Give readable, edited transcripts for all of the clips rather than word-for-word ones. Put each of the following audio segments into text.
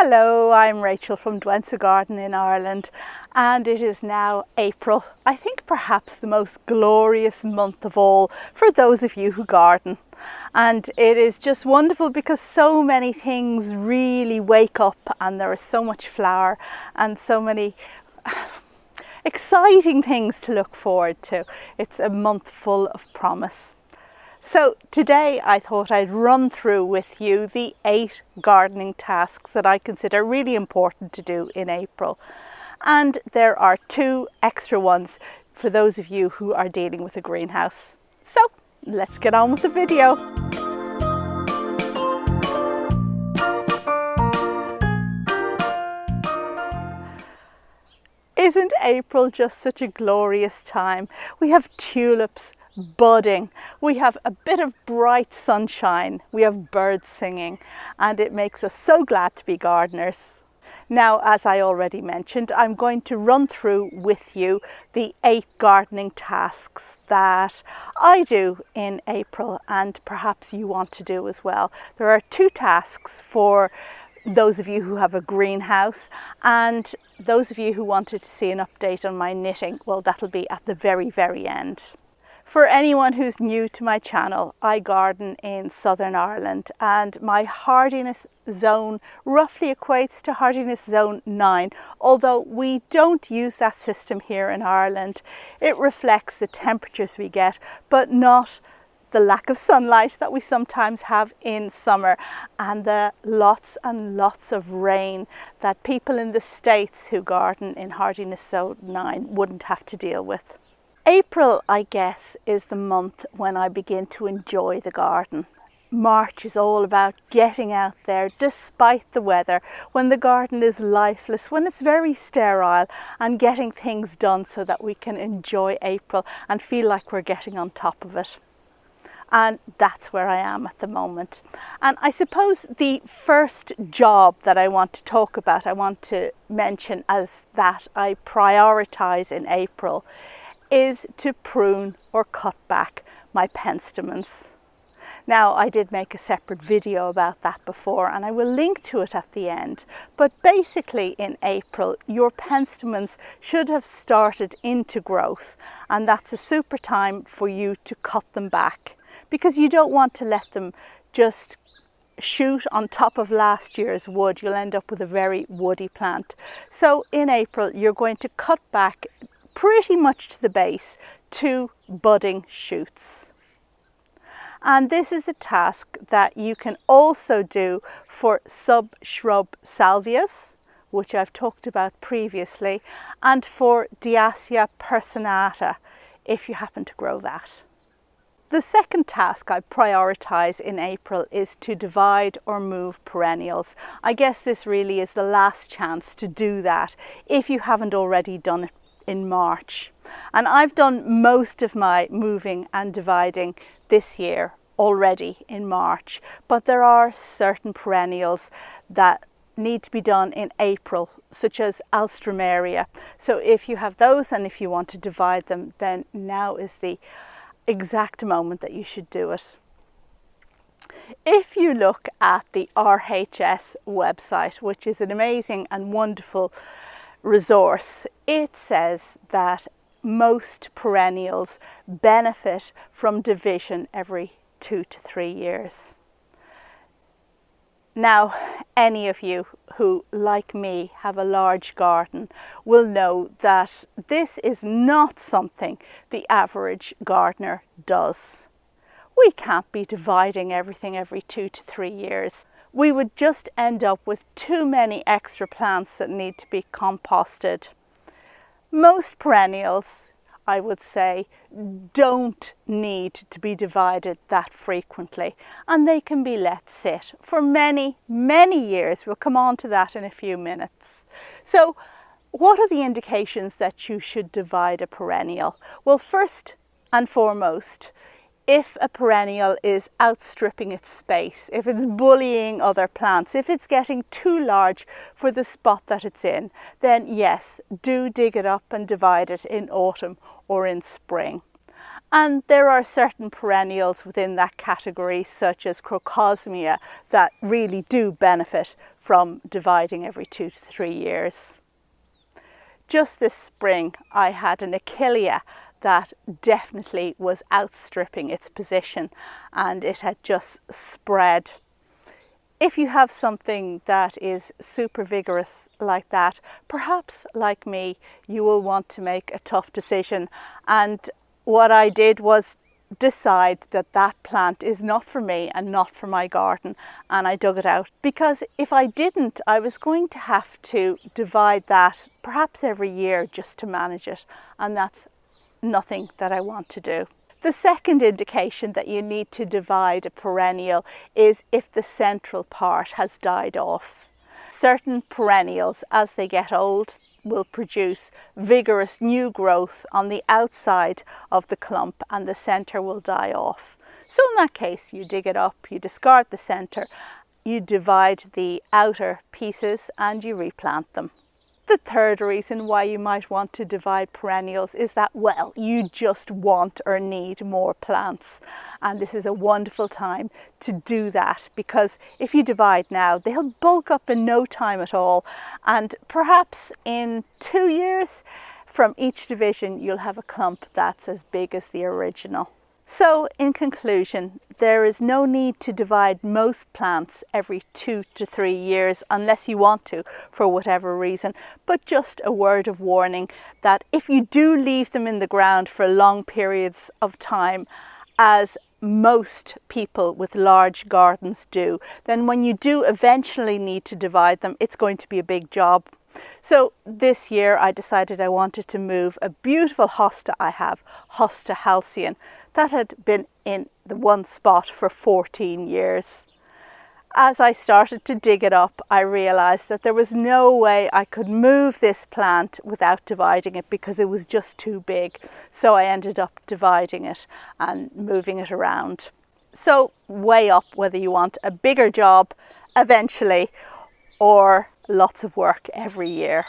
Hello, I'm Rachel from Douentza Garden in Ireland, and it is now April. I think perhaps the most glorious month of all for those of you who garden. And it is just wonderful because so many things really wake up and there is so much flower and so many exciting things to look forward to. It's a month full of promise. So today I thought I'd run through with you the 8 gardening tasks that I consider really important to do in April. And there are 2 extra ones for those of you who are dealing with a greenhouse. So let's get on with the video. Isn't April just such a glorious time? We have tulips budding, we have a bit of bright sunshine, we have birds singing, and it makes us so glad to be gardeners. Now, as I already mentioned, I'm going to run through with you the 8 gardening tasks that I do in April and perhaps you want to do as well. There are 2 tasks for those of you who have a greenhouse, and those of you who wanted to see an update on my knitting, well, that'll be at the very end. For anyone who's new to my channel, I garden in Southern Ireland and my hardiness zone roughly equates to hardiness zone 9, although we don't use that system here in Ireland. It reflects the temperatures we get, but not the lack of sunlight that we sometimes have in summer and the lots and lots of rain that people in the States who garden in hardiness zone 9 wouldn't have to deal with. April, I guess, is the month when I begin to enjoy the garden. March is all about getting out there despite the weather, when the garden is lifeless, when it's very sterile, and getting things done so that we can enjoy April and feel like we're getting on top of it. And that's where I am at the moment. And I suppose the first job that I want to talk about, I want to mention as that I prioritise in April, is to prune or cut back my penstemons. Now, I did make a separate video about that before and I will link to it at the end, but basically in April your penstemons should have started into growth, and that's a super time for you to cut them back because you don't want to let them just shoot on top of last year's wood. You'll end up with a very woody plant. So in April you're going to cut back pretty much to the base 2 budding shoots. And this is a task that you can also do for sub-shrub salvias, which I've talked about previously, and for Diascia personata, if you happen to grow that. The second task I prioritise in April is to divide or move perennials. I guess this really is the last chance to do that if you haven't already done it in March. And I've done most of my moving and dividing this year already in March, but there are certain perennials that need to be done in April, such as Alstroemeria. So if you have those and if you want to divide them, then now is the exact moment that you should do it. If you look at the RHS website, which is an amazing and wonderful resource, it says that most perennials benefit from division every 2 to 3 years. Now, any of you who, like me, have a large garden will know that this is not something the average gardener does. We can't be dividing everything every 2 to 3 years. We would just end up with too many extra plants that need to be composted. Most perennials, I would say, don't need to be divided that frequently, and they can be let sit for many years. We'll come on to that in a few minutes. So what are the indications that you should divide a perennial? Well, first and foremost, if a perennial is outstripping its space, if it's bullying other plants, if it's getting too large for the spot that it's in, then yes, do dig it up and divide it in autumn or in spring. And there are certain perennials within that category, such as crocosmia, that really do benefit from dividing every 2 to 3 years. Just this spring, I had an achillea that definitely was outstripping its position, and it had just spread. If you have something that is super vigorous like that, perhaps like me, you will want to make a tough decision. And what I did was decide that that plant is not for me and not for my garden, and I dug it out, because if I didn't, I was going to have to divide that perhaps every year just to manage it, and that's nothing that I want to do. The second indication that you need to divide a perennial is if the central part has died off. Certain perennials, as they get old, will produce vigorous new growth on the outside of the clump, and the centre will die off. So in that case, you dig it up, you discard the centre, you divide the outer pieces and you replant them. The third reason why you might want to divide perennials is that, well, you just want or need more plants. And this is a wonderful time to do that, because if you divide now, they'll bulk up in no time at all. And perhaps in 2 years from each division, you'll have a clump that's as big as the original. So in conclusion, there is no need to divide most plants every 2 to 3 years unless you want to, for whatever reason. But just a word of warning that if you do leave them in the ground for long periods of time, as most people with large gardens do, then when you do eventually need to divide them, it's going to be a big job. So this year I decided I wanted to move a beautiful hosta I have, Hosta halcyon, that had been in the one spot for 14 years. As I started to dig it up, I realised that there was no way I could move this plant without dividing it, because it was just too big. So I ended up dividing it and moving it around. So weigh up whether you want a bigger job eventually or lots of work every year.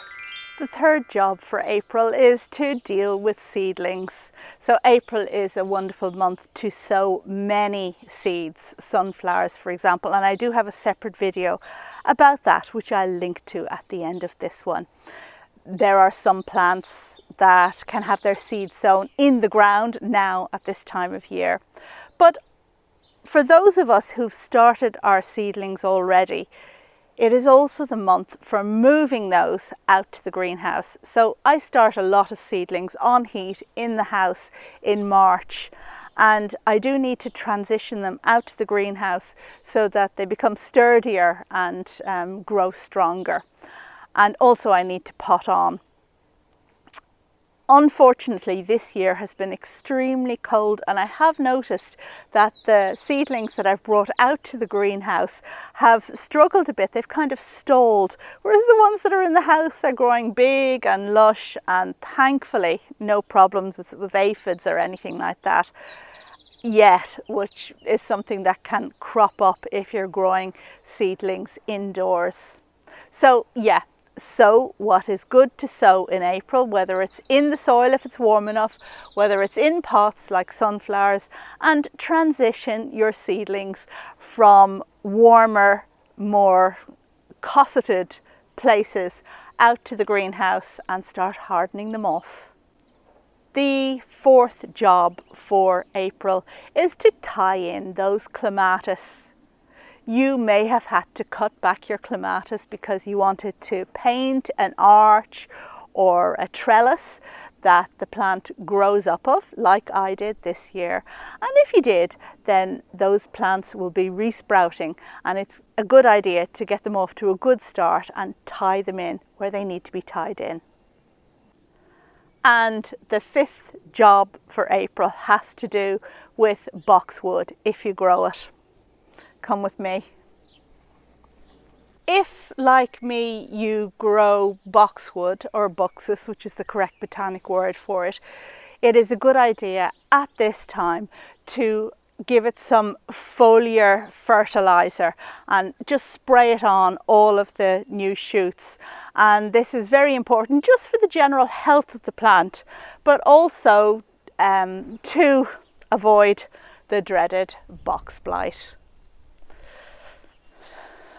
The third job for April is to deal with seedlings. So April is a wonderful month to sow many seeds, sunflowers for example, and I do have a separate video about that which I'll link to at the end of this one. There are some plants that can have their seeds sown in the ground now at this time of year. But for those of us who've started our seedlings already, it is also the month for moving those out to the greenhouse. So I start a lot of seedlings on heat in the house in March, and I do need to transition them out to the greenhouse so that they become sturdier and grow stronger. And also I need to pot on. Unfortunately, this year has been extremely cold, and I have noticed that the seedlings that I've brought out to the greenhouse have struggled a bit. They've kind of stalled, whereas the ones that are in the house are growing big and lush, and thankfully no problems with aphids or anything like that yet, which is something that can crop up if you're growing seedlings indoors. So yeah, sow what is good to sow in April, whether it's in the soil if it's warm enough, whether it's in pots like sunflowers, and transition your seedlings from warmer, more cosseted places out to the greenhouse and start hardening them off. The fourth job for April is to tie in those clematis. You may have had to cut back your clematis because you wanted to paint an arch or a trellis that the plant grows up of, like I did this year. And if you did, then those plants will be resprouting, and it's a good idea to get them off to a good start and tie them in where they need to be tied in. And the fifth job for April has to do with boxwood, if you grow it. Come with me. If, like me, you grow boxwood or buxus, which is the correct botanic word for it, it is a good idea at this time to give it some foliar fertilizer and just spray it on all of the new shoots. And this is very important just for the general health of the plant, but also to avoid the dreaded box blight.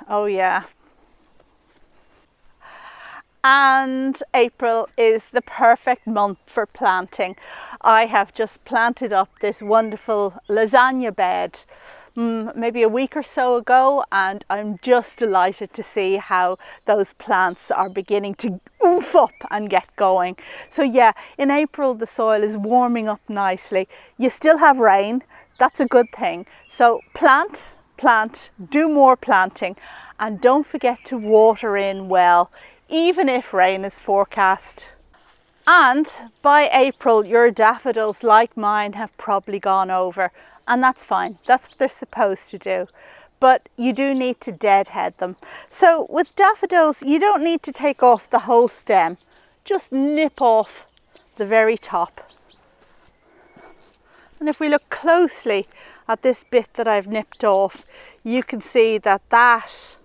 Oh yeah. And April is the perfect month for planting. I have just planted up this wonderful lasagna bed maybe a week or so ago, and I'm just delighted to see how those plants are beginning to oof up and get going. So yeah, in April the soil is warming up nicely. You still have rain, that's a good thing. So plant, do more planting, and don't forget to water in well, even if rain is forecast. And by April, your daffodils, like mine, have probably gone over, and that's fine. That's what they're supposed to do. But you do need to deadhead them. So with daffodils, you don't need to take off the whole stem. Just nip off the very top. And if we look closely at this bit that I've nipped off, you can see that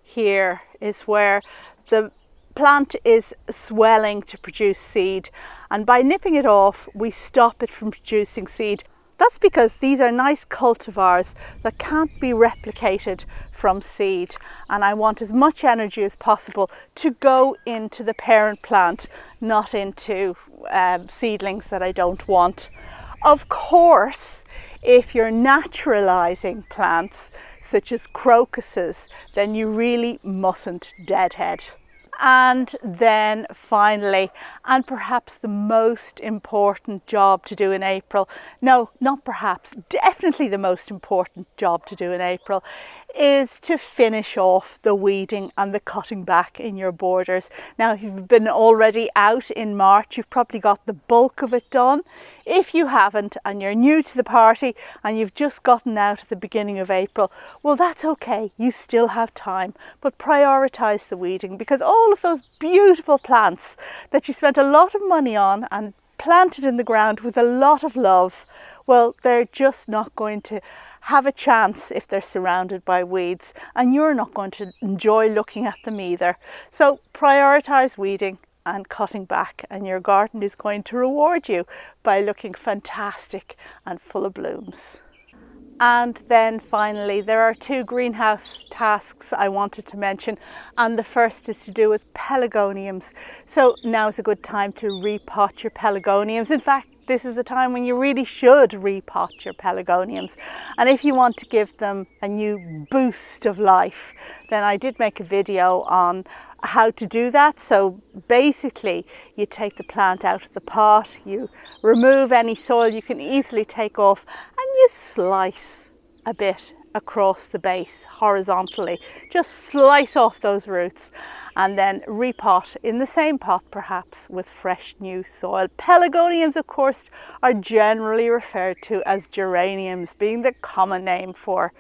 here is where the plant is swelling to produce seed, and by nipping it off we stop it from producing seed. That's because these are nice cultivars that can't be replicated from seed, and I want as much energy as possible to go into the parent plant, not into seedlings that I don't want. Of course, if you're naturalizing plants such as crocuses, then you really mustn't deadhead. And then finally, and perhaps the most important job to do in April, no, not perhaps, definitely the most important job to do in April, is to finish off the weeding and the cutting back in your borders. Now, if you've been already out in March, you've probably got the bulk of it done. If you haven't, and you're new to the party and you've just gotten out at the beginning of April, well, that's okay, you still have time, but prioritise the weeding, because all of those beautiful plants that you spent a lot of money on and planted in the ground with a lot of love, well, they're just not going to have a chance if they're surrounded by weeds, and you're not going to enjoy looking at them either. So prioritise weeding and cutting back, and your garden is going to reward you by looking fantastic and full of blooms. And then finally, there are 2 greenhouse tasks I wanted to mention, and the first is to do with pelargoniums. So now is a good time to repot your pelargoniums. In fact, this is the time when you really should repot your pelargoniums. And if you want to give them a new boost of life, then I did make a video on how to do that. So basically, you take the plant out of the pot, you remove any soil you can easily take off, and you slice a bit across the base horizontally. Just slice off those roots and then repot in the same pot, perhaps with fresh new soil. Pelargoniums, of course, are generally referred to as geraniums, being the common name for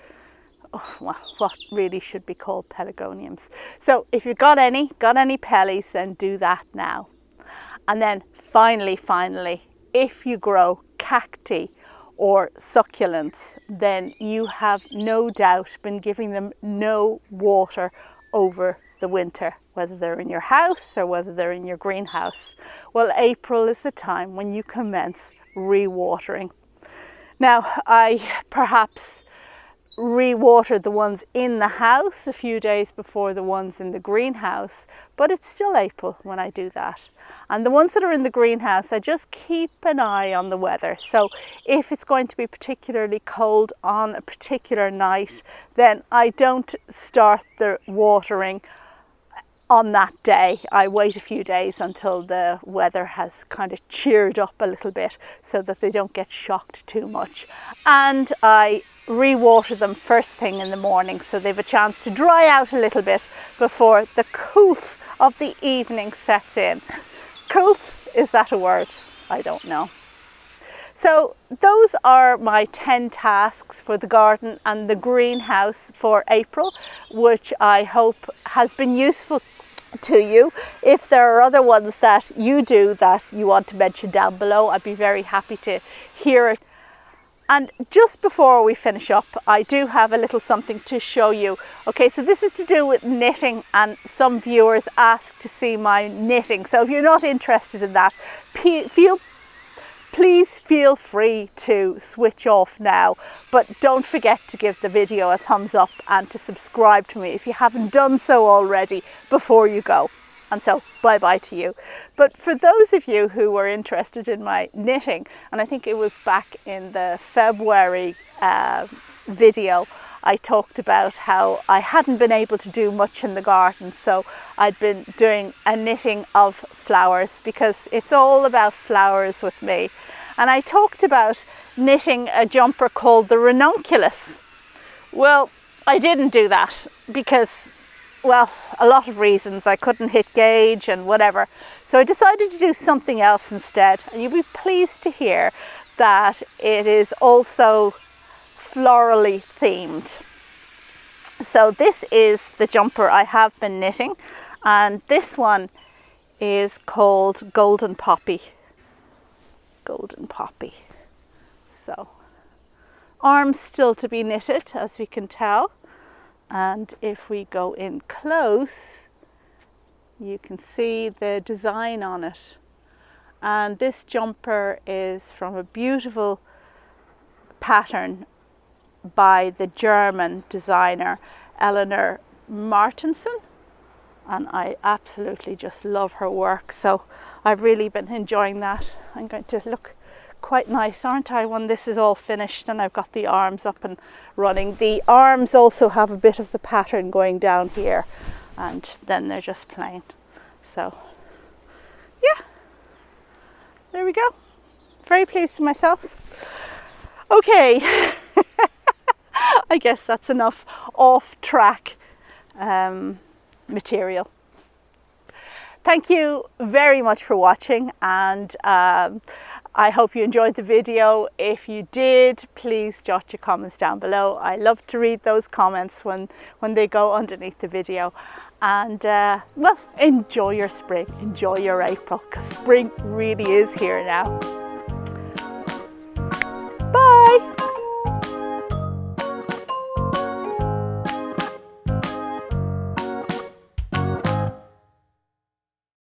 what really should be called pelargoniums. So if you've got any pellies, then do that now. And then finally, if you grow cacti or succulents, then you have no doubt been giving them no water over the winter, whether they're in your house or whether they're in your greenhouse. Well, April is the time when you commence re-watering. Now, I perhaps re-watered the ones in the house a few days before the ones in the greenhouse, but it's still April when I do that. And the ones that are in the greenhouse, I just keep an eye on the weather. So if it's going to be particularly cold on a particular night, then I don't start the watering on that day. I wait a few days until the weather has kind of cheered up a little bit so that they don't get shocked too much. And I re-water them first thing in the morning so they've a chance to dry out a little bit before the coolth of the evening sets in. Coolth, is that a word? I don't know. So those are my 10 tasks for the garden and the greenhouse for April, which I hope has been useful to you. If there are other ones that you do that you want to mention down below, I'd be very happy to hear it. And just before we finish up, I do have a little something to show you. Okay, so this is to do with knitting, and some viewers asked to see my knitting. So if you're not interested in that, please feel free to switch off now, but don't forget to give the video a thumbs up and to subscribe to me if you haven't done so already before you go. And so bye bye to you. But for those of you who were interested in my knitting, and I think it was back in the February video, I talked about how I hadn't been able to do much in the garden, so I'd been doing a knitting of flowers because it's all about flowers with me. And I talked about knitting a jumper called the ranunculus. Well, I didn't do that because, well, a lot of reasons. I couldn't hit gauge and whatever. So I decided to do something else instead. And you'll be pleased to hear that it is also florally themed. So this is the jumper I have been knitting, and this one is called Golden Poppy. Golden Poppy. So arms still to be knitted, as we can tell, and if we go in close you can see the design on it. And this jumper is from a beautiful pattern by the German designer Eleanor Martensen, and I absolutely just love her work, so I've really been enjoying that. I'm going to look quite nice, aren't I, when this is all finished and I've got the arms up and running. The arms also have a bit of the pattern going down here, and then they're just plain. So yeah, there we go. Very pleased with myself. Okay. I guess that's enough off-track material. Thank you very much for watching, and I hope you enjoyed the video. If you did, please jot your comments down below. I love to read those comments when they go underneath the video. And well, enjoy your spring, enjoy your April, because spring really is here now.